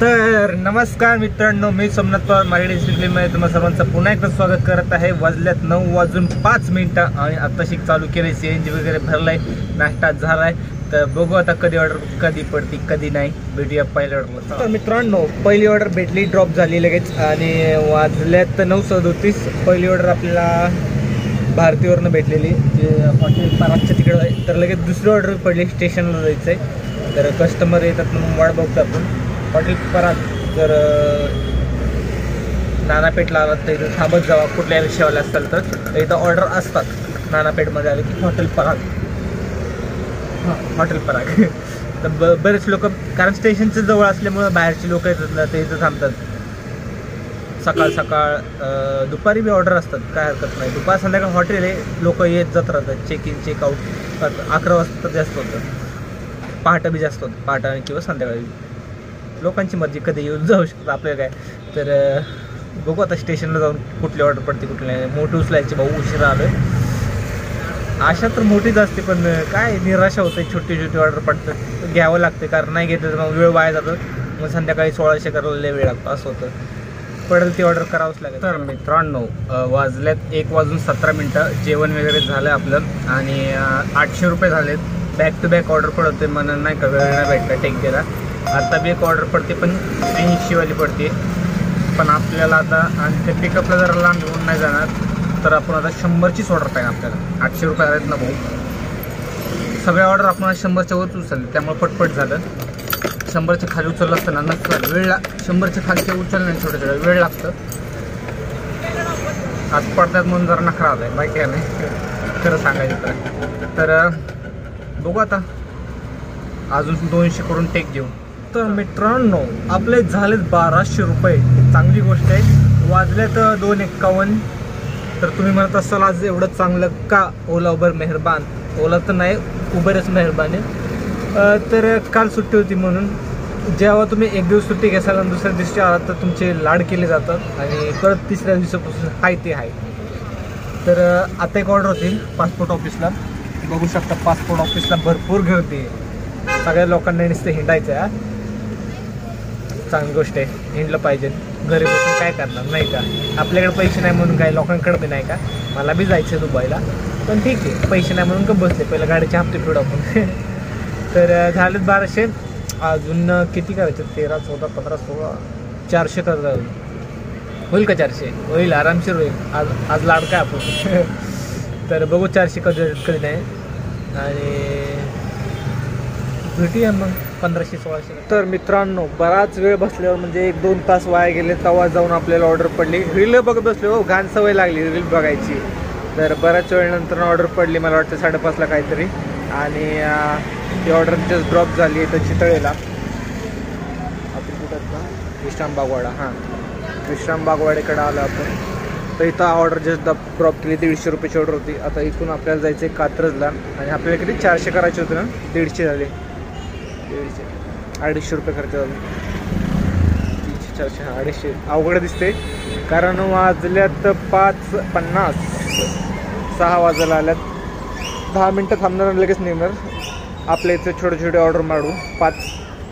तर नमस्कार मित्रांनो, मी सोमनाथ पवार मराठी डिस्ट्रिक्टमध्ये तुम्हा सर्वांचं पुन्हा एकदा स्वागत करत आहे। वाजल्यात 9:05 आणि आत्ताशी चालू केले, CNG वगैरे भरलाय, नाश्ता झालाय। तर बघू आता कधी ऑर्डर कधी पडती कधी नाही, भेटूया पहिल्या ऑर्डरला। तर मित्रांनो, पहिली ऑर्डर भेटली, ड्रॉप झाली लगेच आणि वाजल्यात 9:37। पहिली ऑर्डर आपल्याला भारतीवरनं भेटलेली, जे हॉटेल परागच्या तिकडं आहे। तर लगेच दुसरी ऑर्डर पडली, स्टेशनला जायचं आहे। तर कस्टमर येतात म्हणून वाट बघतो आपण। हॉटेल पराग जर नानापेठला आलात तर इथं थांबत जावा, कुठल्या विषयावाले असतात तर इथं ऑर्डर असतात। नानापेठमध्ये आले की हॉटेल पराग, हां हॉटेल पराग। तर बरेच लोक, कारण स्टेशनचं जवळ असल्यामुळं बाहेरची लोक येतात ना, ते इथं थांबतात। सकाळ सकाळ दुपारी बी ऑर्डर असतात, काय हरकत नाही। दुपार संध्याकाळ हॉटेल आहे, लोक येत जात राहतात। चेक इन चेकआउट 11 वाजता जास्त होतं, पहाटे बी जास्त होतं, पहाटे किंवा संध्याकाळी। लोकांची मर्जी, कधी येऊन जाऊ शकतं आपल्याला काय। तर बघू आता स्टेशनला जाऊन कुठली ऑर्डर पडते कुठली नाही। मोठी उचलायची, भाऊ उशिरा आलो आहे। आशा तर मोठीच असते, पण काय निराशा होते, छोटी छोटी ऑर्डर पडतात, घ्यावं लागते। कारण नाही घेतलं तर मग वेळ वाया जातो, मग संध्याकाळी 1600 करायला वेळ लागतो, असं होतं। पडेल ती ऑर्डर करावंच लागेल। तर मित्रांनो, वाजल्यात 1:17। जेवण वगैरे झालं आपलं आणि 800 रुपये झालेत। बॅक टू बॅक ऑर्डर पडते, म्हणून नाही का वेळ नाही भेटला टेक द्यायला। आता बी एक ऑर्डर पडते, पण 80 वाली पडते। पण आपल्याला आता आणि ते पिकअपला जरा लांब घेऊन नाही जाणार, तर आपण आता 100चीच ऑर्डर पाहिजे आपल्याला। 800 रुपये आहेत ना भाऊ, सगळ्या ऑर्डर आपण 100च्या वरच उचलले, त्यामुळे पटपट झालं। 100च्या खाली उचललं असताना नसतं वेळ 100च्या खालच्या उचललं छोट्या छोट्या वेळ लागतं। आज पडतात म्हणून जरा नखरा आला आहे, माहिती आहे नाही खरं सांगायचं तर बघू आता अजून 200 करून टेक घेऊ। तर मित्रांनो, आपले झालेत 1200 रुपये, चांगली गोष्ट आहे। वाजल्यात 2:51। तर तुम्ही म्हणत असाल आज एवढं चांगलं का, ओला उबर मेहरबान? ओला तर नाही, उबरच मेहरबान आहे। तर काल सुट्टी होती म्हणून जेव्हा तुम्ही एक दिवस सुट्टी घ्याल आणि दुसऱ्या दिवशी आलात तर तुमचे लाड केले जातात आणि परत तिसऱ्या दिवसापासून हाय ते आहे। तर आता एक ऑर्डर होती पासपोर्ट ऑफिसला, बघू शकता पासपोर्ट ऑफिसला भरपूर गर्दी आहे। सगळ्या लोकांना नुसतं हिंडायचं आहे। चांगली गोष्ट आहे, हिंडलं पाहिजे। घरी बसून काय करणार नाही का, आपल्याकडे पैसे नाही म्हणून काय लोकांकडे बी नाही का। मला बी जायचं आहे दुबईला, पण ठीक आहे, पैसे नाही म्हणून का बसले, पहिलं गाडीचे हप्ते फेडू आपण। तर झालेत 1200, अजून किती करायचे? 13, 14, 15, 16, 400 कर होईल का? 400 होईल, आरामशीर होईल। आज लाडका आपण। तर बघू 400 कधी नाही, आणि भेटूया मग 1500 1600। तर मित्रांनो, बराच वेळ बसल्यावर म्हणजे 1-2 तास वाया गेले, तेव्हा जाऊन आपल्याला ऑर्डर पडली। रील बघत बसलो हो, घाण सवय लागली रील बघायची। तर बऱ्याच वेळनंतर ऑर्डर पडली, मला वाटतं 5:30ला काहीतरी, आणि ती ऑर्डर जस्ट ड्रॉप झाली तर चितळेला। आपण कुठं ना, विश्राम बागवाडा, हां विश्राम बागवाडीकडे आलो आपण। तर इथं ऑर्डर जस्ट ड्रॉप केली, 150 रुपयाची ऑर्डर होती। आता इथून आपल्याला जायचं आहे कात्रजला, आणि आपल्याला किती 400 करायचे होते ना, 150 झाले। 250 रुपये खर्च झाला, 300 400 250। अवघड दिसते, कारण वाजल्यात 5:50, 6 वाजायला आल्यात। 10 मिनटं थांबणार, लगेच निघणार। आपल्या इथं छोटे छोटे ऑर्डर मारू, 5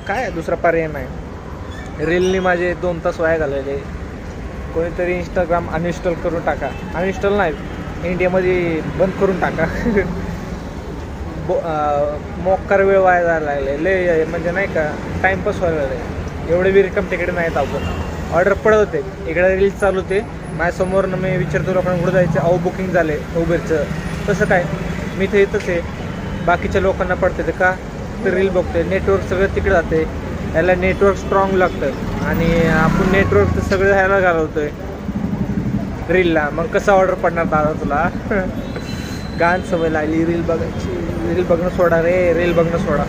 काय दुसरा पर्याय नाही। रीलनी माझे 2 तास वाया घालवले। कोणीतरी इंस्टाग्राम अनइन्स्टॉल करून टाका, अनइन्स्टॉल नाही, इंडियामध्ये बंद करून टाका। मोक्कार वेळ वाया जायला लागले लय, म्हणजे नाही का टाईमपास व्हायला लागले। एवढे बी रिकम तिकडे नाहीत आपण। ऑर्डर पडत होते, इकडे रील्स चालू होते माझ्यासमोरनं, मी विचारतो लोकांना कुठं जायचं, अहो बुकिंग झाले उबेरचं। तसं काय, मी तर येतच आहे, बाकीच्या लोकांना पडते ते का, तर रील बघते, नेटवर्क सगळं तिकडे जाते। याला नेटवर्क स्ट्रॉंग लागतं, आणि आपण नेटवर्क तर सगळं ह्याला घालवतोय रीलला, मग कसं ऑर्डर पडणार दादा तुला? गाण सवय लागली रील बघायची। रील बघणं सोडा रे, रील बघणं सोडा।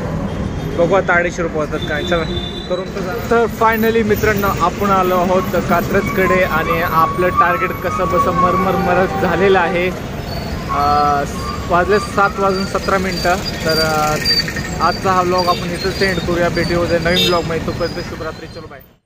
बघू आता 250 रुपये होतात काय, चला करून तर फायनली मित्रांनो आपण आलो आहोत कात्रजकडे, आणि आपलं टार्गेट कसं बसं मरत झालेलं आहे। वाजले 7:17। तर आजचा हा व्लॉग आपण इथं सेंड करूया, भेटूया नवीन व्लॉगमध्ये। तोपर्यंत शुभरात्री, चलो बाय।